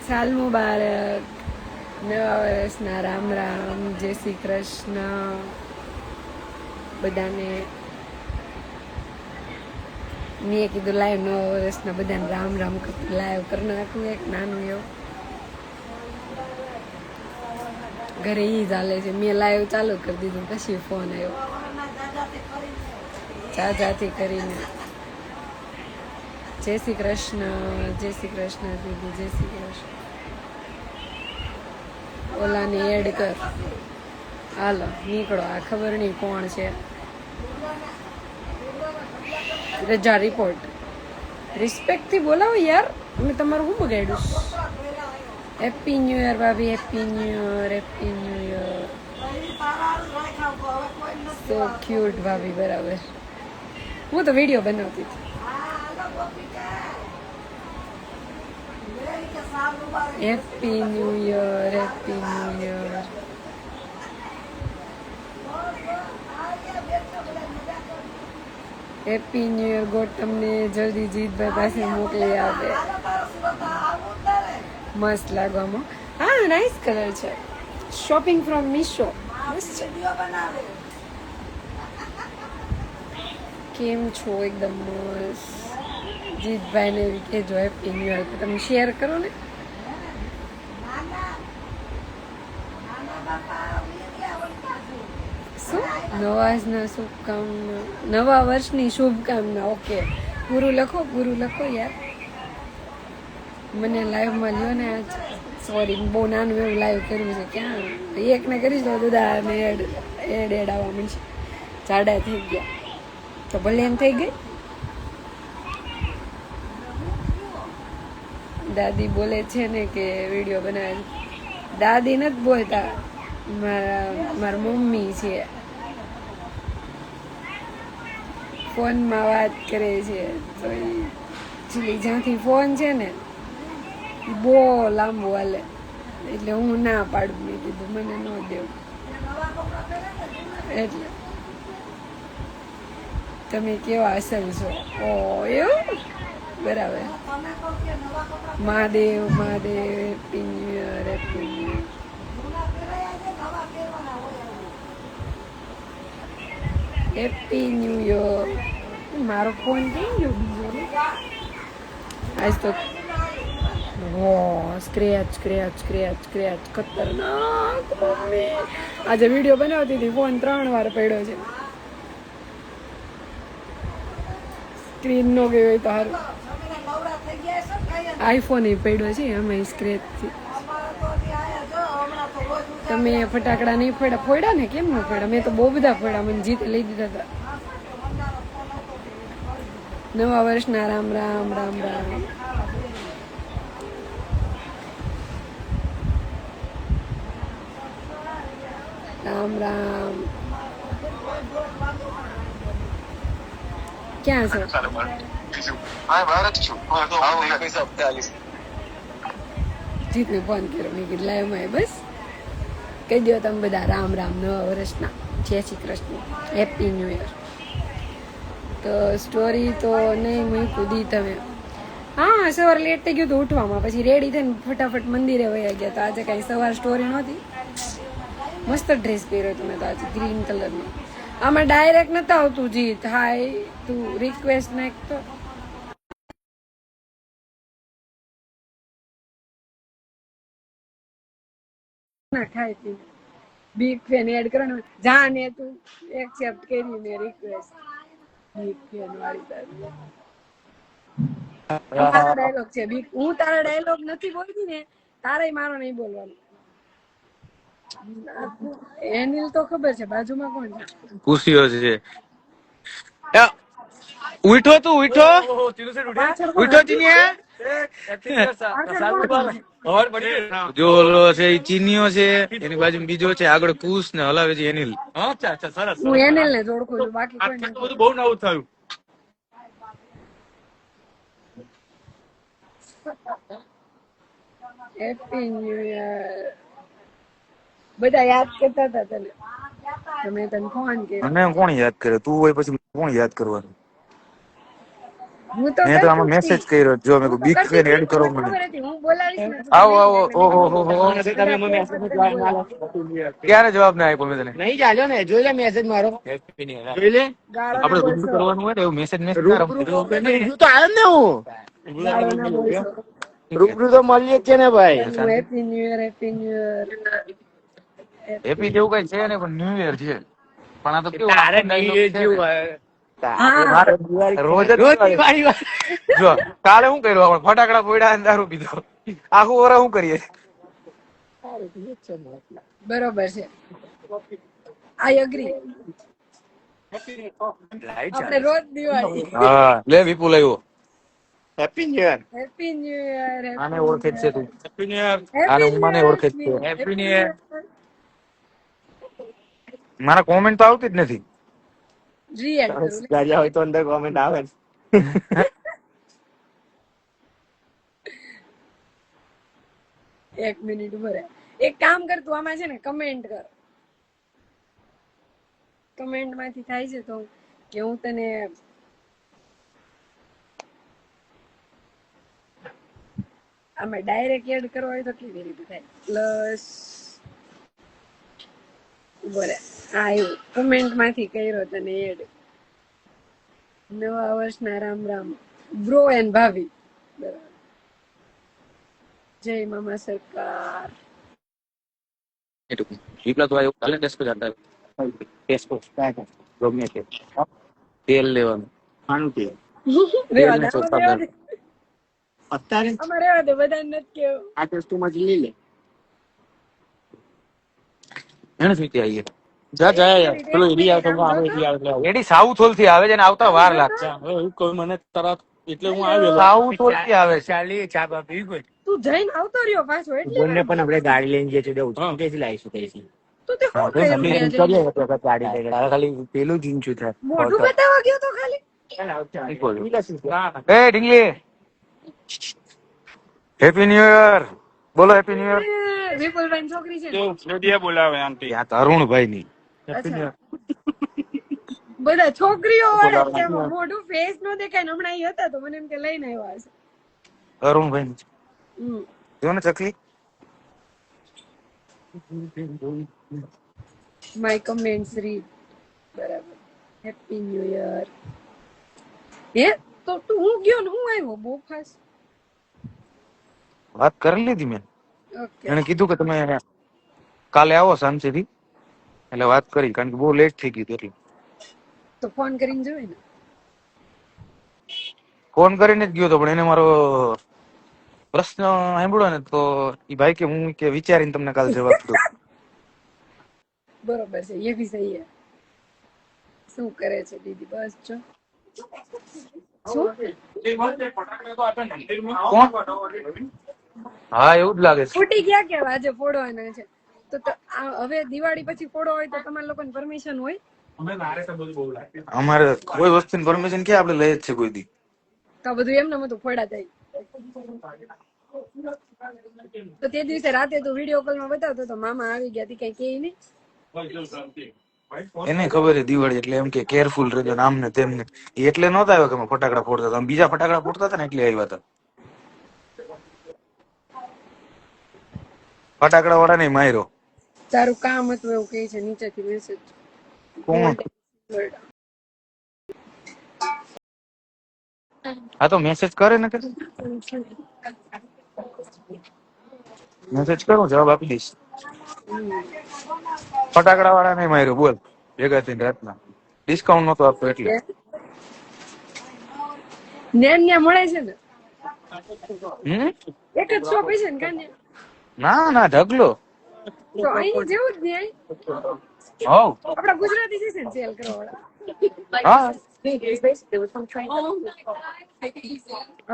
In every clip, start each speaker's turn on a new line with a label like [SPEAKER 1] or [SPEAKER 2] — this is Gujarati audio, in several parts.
[SPEAKER 1] સાલ મુબારક, નવા વર્ષના રામ રામ, જય શ્રી કૃષ્ણ બધાને. મેં કીધું લાઈવ નવા વર્ષના બધાને રામ રામ લાઈવ કરી નાખું એક નાનું એવું. ઘરે ઈ ચાલે છે, મેં લાઈવ ચાલુ કરી દીધું પછી ફોન આવ્યો ચાચાથી કરીને. જય શ્રી કૃષ્ણ, જય શ્રી કૃષ્ણ દીદી, જય શ્રી કૃષ્ણ. ઓલાને એડ કર. હાલો નીકળો, આ ખબર નહીં કોણ છે. રજા રિપોર્ટ. રિસ્પેક્ટ થી બોલાવો યાર, અમે તમારું શું બગાડ્યું. હેપી ન્યુ યર ભાભી, happy new year, happy new year. So cute ભાભી, બરાબર. હું તો વિડીયો બનાવતી હતી. Happy new year, happy new year. Happy new year ગોટમને જલ્દી જીતભાઈ પાસે મોકલી આપે. મસ્ત લાગવામાં. હા, નાઇસ કલર છે. Shopping from Meesho. મસ્ત છે. કેમ છો? એકદમ મસ્ત. જીતભાઈને એવી કહેજો હેપી ન્યુ યર. તમે શેર કરો ને. શું નવા શુભકામના, નવા વર્ષની શુભકામના. ઓકે, ગુરુ લખો, ગુરુ લખો યાર. મને લાઈવમાં લ્યો ને આજ. સોરી, બહુ નાનું એવું લાઈવ કર્યું છે. ક્યાં એકને કરીશ તો દાદાને એડ આવવા મળશે. જાડા થઈ ગયા તો ભલે એમ થઈ ગઈ. દાદી બોલે છે ને કે વિડીયો બનાવે. દાદી નથી બોલતા, મારા મમ્મી છે. ફોનમાં વાત કરે છે તો જ્યાંથી ફોન છે ને બહુ લાંબુ હાલે, એટલે હું ના પાડું. મેં કીધું મને ન દેવું. એટલે તમે કેવા અસલ છો. ઓ એવું, બરાબર. Mahadev Mahadev, happy new year, happy new year. Happy new year. મારો ફોન કેમ ગયો બીજો? આજ તો સ્ક્રેચ સ્ક્રેચ સ્ક્રેચ સ્ક્રેચ ખતરનાક. મમ્મી આજે વિડીયો બનાવતી હતી, ફોન 3 વાર પડ્યો છે. સ્ક્રીન નો ગયો હોય તો સારું. આઈફોન એ પડ્યો છે એમાં સ્ક્રેચ થી. તમે ફટાકડા નહીં ફોડ્યા ને? કેમ ન ફોડ્યા? મેં તો બહુ બધા ફોડ્યા. મને જીતે લઈ દીધા હતા. નવા વર્ષના રામ રામ, રામ રામ. રામ રામ. ક્યાં છે? જીતને ફોન કર્યો. મેં કીધું લાઈવમાં બસ કહી દો તમે બધા રામ રામ, નવા વર્ષના, જય Shri Krishna, happy new year. તો સ્ટોરી તો નહીં મૂકી દી તમે. હા, સવારે લેટ થઈ ગયું હતું ઉઠવામાં. પછી રેડી થઈને ફટાફટ મંદિરે વયા ગયા. તો આજે કઈ સવાર સ્ટોરી નહોતી. મસ્ત ડ્રેસ પહેર્યો તમે તો આજે, ગ્રીન કલરનો. આમાં ડાયરેક્ટ નતા આવતું જીત. હાય, તું રિક્વેસ્ટ નાખ તો. ખાઈ પી બિગ ફેન એડ કરવાનું. જાને તું એક્સેપ્ટ કરી મેં રિક્વેસ્ટ. બિગ ફેન વાળી તારી ડાયલોગ છે. હું તારા ડાયલોગ નથી બોલતી ને, તારે મારો નહીં બોલવાનો. એનિલ તો ખબર છે. બાજુમાં કોણ છે?
[SPEAKER 2] ખુશીઓ છે. ઉઠો તું, ઉઠો ઉઠો ચીનિયા. જો ઓલો છે એ ચીનીઓ છે, એની બાજુ બીજો છે આગળ કુશ ને હલાવે છે એનિલ.
[SPEAKER 1] હું એનિલ ને જોડખું છું, બાકી કોઈ
[SPEAKER 2] બધું બહુ નવું થયું.
[SPEAKER 1] Happy new year. બધા યાદ કરતા હતા તને. તમે તને ફોન કર્યો.
[SPEAKER 2] મને કોણ યાદ કરે? તું હોય પછી કોણ યાદ કરવાનું?
[SPEAKER 1] હું તો
[SPEAKER 2] મેં તો આમાં
[SPEAKER 1] કરતી જ
[SPEAKER 2] મેસેજ
[SPEAKER 1] હતી.
[SPEAKER 2] કર્યો જો મેં
[SPEAKER 1] હું તો
[SPEAKER 2] બીક
[SPEAKER 1] કરતી
[SPEAKER 2] ને
[SPEAKER 1] હતી,
[SPEAKER 2] એડ કરો
[SPEAKER 1] મને
[SPEAKER 2] મને.
[SPEAKER 1] ખબર હતી હું બોલાવીશ ને તું તો
[SPEAKER 2] આવો
[SPEAKER 1] નહીં
[SPEAKER 2] આવો
[SPEAKER 1] એટલે મેં
[SPEAKER 2] ઓહો
[SPEAKER 1] કીધું
[SPEAKER 2] હો હો
[SPEAKER 1] બધા કે પછી તને બોલાવ.
[SPEAKER 2] ક્યારે જવાબ ના આપ્યો મેં તને?
[SPEAKER 3] નહીં ચાલ્યો ને, જોઈ લે મેસેજ મારો, જોઈ લે.
[SPEAKER 1] ગાળો ના
[SPEAKER 2] આપણે રૂબરૂ
[SPEAKER 1] બોલશો,
[SPEAKER 2] કરવાનું હોય ને એવું મેસેજ મેસેજ
[SPEAKER 3] રૂબરૂ તો આવ્યો ને હું.
[SPEAKER 1] ગાળો ના બોલશો.
[SPEAKER 3] રૂબરૂ તો મળીએ જ છે ને ભાઈ.
[SPEAKER 1] તને happy new year, happy new year,
[SPEAKER 2] happy
[SPEAKER 1] happy.
[SPEAKER 2] જેવું કઈ છે ને પણ ન્યુ યર છે. પણ આ તો કેવું
[SPEAKER 3] તારે
[SPEAKER 2] આખો dialogue
[SPEAKER 3] નહીં
[SPEAKER 2] છે
[SPEAKER 3] જેવું
[SPEAKER 2] ને.
[SPEAKER 3] હોય.
[SPEAKER 1] હા
[SPEAKER 2] મારે રોજ જ
[SPEAKER 3] રોજ
[SPEAKER 2] દિવાળી.
[SPEAKER 3] દિવાળી
[SPEAKER 2] જો કાલે શું કર્યું આપણે ફટાકડા ફોડ્યા અને દારૂ પીધો. આખું વરસ શું કરીએ?
[SPEAKER 1] બરોબર છે, આઈ અગ્રી. આપણે રોજ દિવાળી.
[SPEAKER 2] હા લે વિપુલ આવ્યો.
[SPEAKER 3] Happy new year.
[SPEAKER 1] Happy new year,
[SPEAKER 2] આને
[SPEAKER 1] હેપી
[SPEAKER 2] ઓળખે જ
[SPEAKER 1] ન્યુ
[SPEAKER 2] છે
[SPEAKER 1] યર,
[SPEAKER 2] તું. Happy new year. આને
[SPEAKER 1] હેપી ન્યુ
[SPEAKER 2] ઉમાને
[SPEAKER 1] યર,
[SPEAKER 2] ઓળખે જ છે.
[SPEAKER 1] Happy new year.
[SPEAKER 2] મારા કોમેન્ટ તો આવતી જ નથી.
[SPEAKER 1] રીએડ કરું લે.
[SPEAKER 3] ગાડિયા હોય તો અંદર કોમેન્ટ આવે.
[SPEAKER 1] એક મિનિટ ઉભો રહે. એક કામ કર, તું આમાં છે ને કમેન્ટ કર. કમેન્ટ માંથી થાય છે તો કે હું તને આમાં ડાયરેક્ટ એડ કરવા હોય તો કેવી રીતે થાય? પ્લસ ઉભો રહે. હા આવ્યું, કમેન્ટ માંથી કર્યો તને એડ. નવા વર્ષના રામ રામ બ્રો એન્ડ ભાભી. બરાબર. જય મામા સરકાર.
[SPEAKER 2] शीतला तो आयो काले डेस्क पे जाता है टेस्को गમે તે તેલ લેવાનું
[SPEAKER 3] આનું કે
[SPEAKER 1] રેવા
[SPEAKER 2] તેલ
[SPEAKER 1] દે,
[SPEAKER 2] ને
[SPEAKER 1] આમાં
[SPEAKER 2] ચોખા
[SPEAKER 1] રેવા
[SPEAKER 2] દાળ
[SPEAKER 1] દે,
[SPEAKER 3] અત્યારે
[SPEAKER 1] આમાં રેવા દે, બધાને નથી કેવું.
[SPEAKER 3] આ ટેસ્ટમાં જ લઈ લે.
[SPEAKER 2] એને સ્વીટી આવી
[SPEAKER 3] જા
[SPEAKER 1] એક
[SPEAKER 3] જા યાર,
[SPEAKER 1] મિનિટ,
[SPEAKER 3] પેલો
[SPEAKER 1] એક
[SPEAKER 3] એરિયા
[SPEAKER 1] મિનિટ,
[SPEAKER 3] તો
[SPEAKER 1] આમ
[SPEAKER 3] આવે
[SPEAKER 1] જોતો,
[SPEAKER 3] એરિયા એટલે
[SPEAKER 2] એડી સાઉથ હોલ થી આવે છે ને આવતા
[SPEAKER 1] આમ
[SPEAKER 2] વાર
[SPEAKER 1] જોતો.
[SPEAKER 2] લાગશે
[SPEAKER 3] હવે એવું કોઈ મને તરત એટલે હું
[SPEAKER 1] હેલો,
[SPEAKER 3] આવેલો.
[SPEAKER 2] સાઉથ હોલ થી આવે છે
[SPEAKER 3] ચાલી ચા બા પી ગઈ.
[SPEAKER 1] તું જઈને આવતો રહ્યો પાછો એટલે
[SPEAKER 3] બંને
[SPEAKER 1] વાર
[SPEAKER 3] પણ
[SPEAKER 1] લાગે.
[SPEAKER 3] આપણે ગાડી લઈને જઈએ છીએ, ઉઠીથી લાવીશું કઈથી.
[SPEAKER 1] તું તે શું
[SPEAKER 2] વાંધો
[SPEAKER 1] કર્યું
[SPEAKER 2] નથી
[SPEAKER 1] ત્યાં
[SPEAKER 3] કરીએ
[SPEAKER 1] જઈને?
[SPEAKER 3] ગાડી લઈને તારા ખાલી પેલું જ ઈંચું થાય
[SPEAKER 1] મોઢું
[SPEAKER 3] ફોટો.
[SPEAKER 1] બતાવવા ગયો તો ખાલી?
[SPEAKER 2] એ ઢીંગલી હેપી ન્યુ યર બોલો હેપી ન્યુ યર
[SPEAKER 1] વિપુલભાઈ છોકરી છે ને?
[SPEAKER 3] બોલાવે આંટી.
[SPEAKER 2] આ તરુણભાઈ ની
[SPEAKER 1] અચ્છા, બધા છોકરીઓ વાળા જ છે એમાં. મોઢું ફેસ નો દેખાય ને. હમણાં અહીં હતા તો મને એમ કે લઈને આવ્યા હશે.
[SPEAKER 2] તરુણભાઈ ની
[SPEAKER 1] હમ.
[SPEAKER 2] જો ને ચકલી
[SPEAKER 1] માય કમેન્ટ્સ રીડ. બરાબર. Happy new year. હે તો તું હું ગયો ને હું આવ્યો બહુ ફાસ્ટ.
[SPEAKER 2] વાત કરી લીધી મેં.
[SPEAKER 1] ઓકે,
[SPEAKER 2] એને કીધું કે તમે કાલે આવો શાંતિથી એટલે વાત કરી કારણ કે બહુ લેટ થઈ ગયું હતું એટલે
[SPEAKER 1] તો ફોન કરીને જોઈ ને.
[SPEAKER 2] ફોન કરીને જ ગયો હતો પણ એને મારો પ્રશ્ન સાંભળ્યો ને તો એ ભાઈ કે હું કે વિચારીને તમને કાલ જવાબ દઉં.
[SPEAKER 1] બરોબર છે, એ બી સહી હે. શું કરે છે દીદી? બસ જો. શું
[SPEAKER 2] હા એવું જ લાગે છે.
[SPEAKER 1] ફૂટી ગયા કે આજે ફોડવાના છે? તો હવે દિવાળી પછી ફોડો હોય તો તમારા લોકોને પરમિશન હોય?
[SPEAKER 2] અમારે કોઈ વસ્તુની પરમિશન ક્યાં આપણે લઈએ જ છે કોઈ દી.
[SPEAKER 1] તો આ બધું એમને હતું ફોડા થાય? તો તે દિવસે રાતે તો વિડીયો કોલમાં બતાવતો તો મામા આવી ગયા તી, કઈ કે નહીં?
[SPEAKER 2] એને ખબર છે દિવાળી એટલે એમ કે કેરફુલ રહેજો ને આમ ને તેમ ને. એ એટલે નહોતા આવ્યા કે અમે ફટાકડા ફોડતા હતા, અમે બીજા ફટાકડા ફોડતા હતા ને એટલે આવ્યા હતા. ફટાકડા વાળા નહીં માર્યો.
[SPEAKER 1] તારું કામ હતું એવું કહે છે નીચેથી મેસેજ.
[SPEAKER 2] કોણ? હા તો મેસેજ કરે ને કે મેસેજ કરું જવાબ આપી દઈશ. ફટાકડા વાળા નહીં માર્યો બોલ ભેગા થઈને રાતના ડિસ્કાઉન્ટ નતો આપતો એટલે
[SPEAKER 1] નેન ને મળે છે ને?
[SPEAKER 2] હમ
[SPEAKER 1] એક જ શોપ છે ને કાને?
[SPEAKER 2] ના ના ઢગલો
[SPEAKER 1] તો અહીં જેવું જ નહીં.
[SPEAKER 2] હોવ
[SPEAKER 1] આપડા ગુજરાતી છે ને સેલ કરવા વાળા.
[SPEAKER 2] હા
[SPEAKER 1] હવે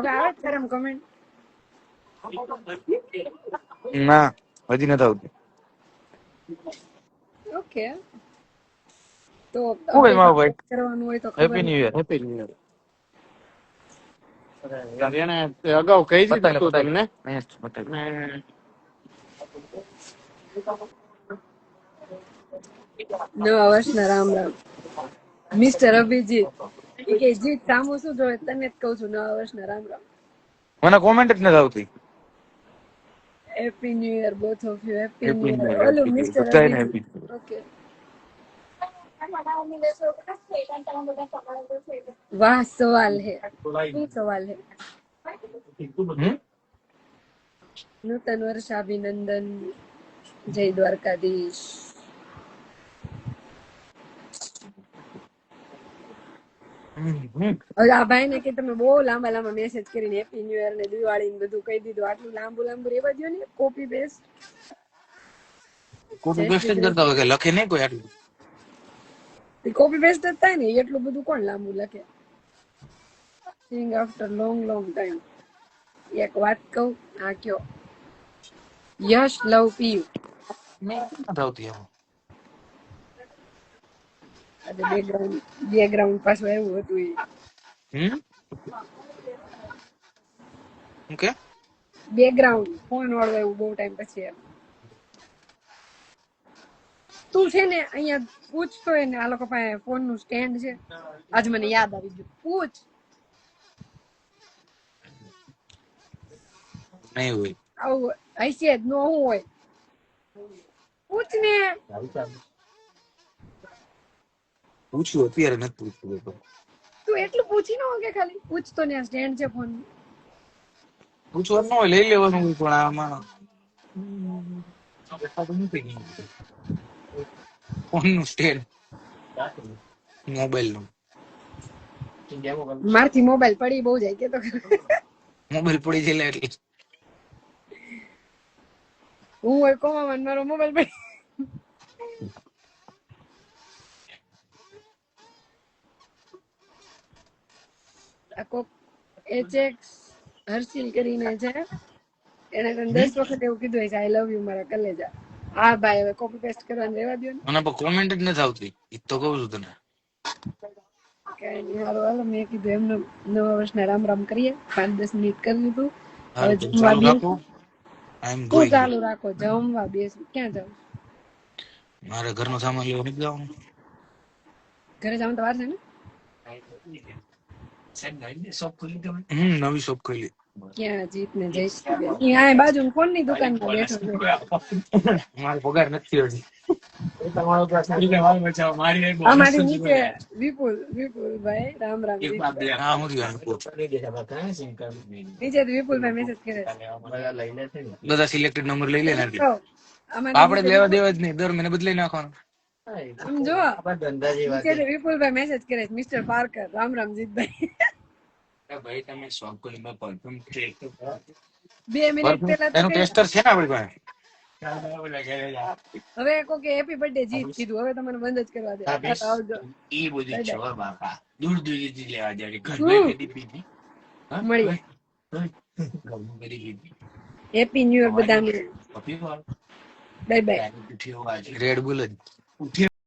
[SPEAKER 1] આવે જ તારા કમેન્ટ?
[SPEAKER 2] ના હજી નથી આવતી.
[SPEAKER 1] ઓકે, તો
[SPEAKER 2] શું ભાઈ મારો ભાઈ
[SPEAKER 1] કરવાનું હોય તો ખબર
[SPEAKER 2] happy new year.
[SPEAKER 3] Happy new year. એને અગાઉ કહી દીધું તું તમને.
[SPEAKER 1] નવા વર્ષના રામ રામ મિસ્ટર અભિજીત. ઈ કે જીત સામુ શું જોવે તને જ કહું છું નવા વર્ષના રામ રામ.
[SPEAKER 2] મને કોમેન્ટ જ નથી આવતી.
[SPEAKER 1] Happy new year both of you. Happy
[SPEAKER 2] happy
[SPEAKER 1] new
[SPEAKER 2] new
[SPEAKER 1] year.
[SPEAKER 2] Year,
[SPEAKER 1] ઓલું
[SPEAKER 2] હેપી ન્યુ યર,
[SPEAKER 1] મિસ્ટર
[SPEAKER 2] બધાને
[SPEAKER 1] અભિજીત.
[SPEAKER 2] હેપી.
[SPEAKER 1] ઓકે. વાહ સવાલ હે. શું સવાલ હે? નૂતન વર્ષ અભિનંદન. જય દ્વારકાધીશ. હવે આ ભાઈ ને કે તમે બહુ લાંબા લાંબા મેસેજ કરીને હેપી ન્યુ યર ને દિવાળી ને બધું કહી દીધું. આટલું લાંબુ લાંબુ રેવા દો ને. Copy paste.
[SPEAKER 2] કોપી પેસ્ટ જ કરતા હોય કે લખે નહીં કોઈ આટલું.
[SPEAKER 1] કોપી પેસ્ટ જ થાય ને એટલું બધું કોણ લાંબુ લખે. સિંગ આફ્ટર લોંગ લોંગ ટાઈમ. એક વાત કહું આ કયો યશ લવ પીયુ.
[SPEAKER 2] મેં નથી આવતી એમ.
[SPEAKER 1] આજે બેકગ્રાઉન્ડ પાછું આવ્યું હતું એ
[SPEAKER 2] ઓકે.
[SPEAKER 1] બેકગ્રાઉન્ડ ફોન વાળું એવું બહુ ટાઈમ પછી એમ. તું છે ને અહીંયા પૂછતો હોય ને આ લોકો પાસે ફોન નું સ્ટેન્ડ છે. આજ મને યાદ આવી ગયું. પૂછ
[SPEAKER 2] નહીં હોય.
[SPEAKER 1] આવું હૈસિયત નો હું હોય. પૂછ ને.
[SPEAKER 2] પૂછ્યું અત્યારે નથી પૂછ્યું.
[SPEAKER 1] તું એટલું પૂછી ન હોય કે ખાલી પૂછતો ને સ્ટેન્ડ છે ફોન.
[SPEAKER 2] પૂછવાનું ન હોય લઈ લેવાનું હોય પણ આમાં ફોન નું સ્ટેન્ડ મોબાઈલ નું.
[SPEAKER 1] મારથી મોબાઈલ પડી બહુ જાય કે તો
[SPEAKER 2] મોબાઈલ પડી ગયેલા એટલે
[SPEAKER 1] હું હોય કોમાં મારો મોબાઈલ પડી. આ કોક એચએક્સ હર્ષિલ કરીને છે. એને તને 10 વખત એવું કીધું હોય કે આઈ લવ યુ મારા કલેજા. હા ભાઈ હવે કોપી પેસ્ટ કરવાનું રહેવા દો ને.
[SPEAKER 2] મને પણ કોમેન્ટ જ નથી આવતી. એ તો કહું છું તને.
[SPEAKER 1] કઈ નહીં હાલો હાલો મેં કીધું એમને નવા વર્ષના રામ રામ કરીએ. 5-10 મિનિટ કરી લીધું. હવે જમવા
[SPEAKER 2] ચાલુ રાખો.
[SPEAKER 1] બેસું.
[SPEAKER 2] આઈ એમ
[SPEAKER 1] શું
[SPEAKER 2] ગોઈંગ.
[SPEAKER 1] ચાલુ રાખો? જમવા બેસું. ક્યાં જાવ?
[SPEAKER 2] મારે ઘરનો સામાન લેવા નથી જવાનું.
[SPEAKER 1] ઘરે જવાનું તો વાર છે ને.
[SPEAKER 2] નવી શોપ ખોલી.
[SPEAKER 1] ક્યાં જીત ને જઈશ અહીંયા બાજુ ફોન ની દુકાનમાં બેઠો છું.
[SPEAKER 2] મારો પગાર નથી હજી.
[SPEAKER 1] અમારી નીચે વિપુલભાઈ રામ રામ જીત.
[SPEAKER 2] હા હું થયું
[SPEAKER 1] નીચે વિપુલભાઈ મેસેજ કરે
[SPEAKER 2] બધા સિલેક્ટેડ નંબર લઈ લે ને એટલે
[SPEAKER 1] તો અમારી
[SPEAKER 2] આપણે લેવા દેવા જ નહીં. દર મહિને બદલાઈ નાખવાનું.
[SPEAKER 1] આમ જો નીચે વિપુલભાઈ મેસેજ કરે મિસ્ટર પાર્કર રામ રામ જીતભાઈ.
[SPEAKER 2] ભાઈ તમે શોપ કરી મેં પરફ્યુમ
[SPEAKER 1] 2 મિનિટ પહેલા તો
[SPEAKER 2] એનું ટેસ્ટર છે ને આપણી પાસે.
[SPEAKER 1] હવે કોકે હેપી બર્થડે જીત કીધું. હવે તમને બંધ જ કરવા દે. આવજો
[SPEAKER 2] ઈ બધું છોડ બાપા. દૂર દૂર થી લેવા જાય. ઘર કદી પીધી.
[SPEAKER 1] મળીએ.
[SPEAKER 2] ઘરમાં કદી પીધી.
[SPEAKER 1] હેપી ન્યુ યર બધાને. Bye bye.
[SPEAKER 2] રેડ બુલ જ.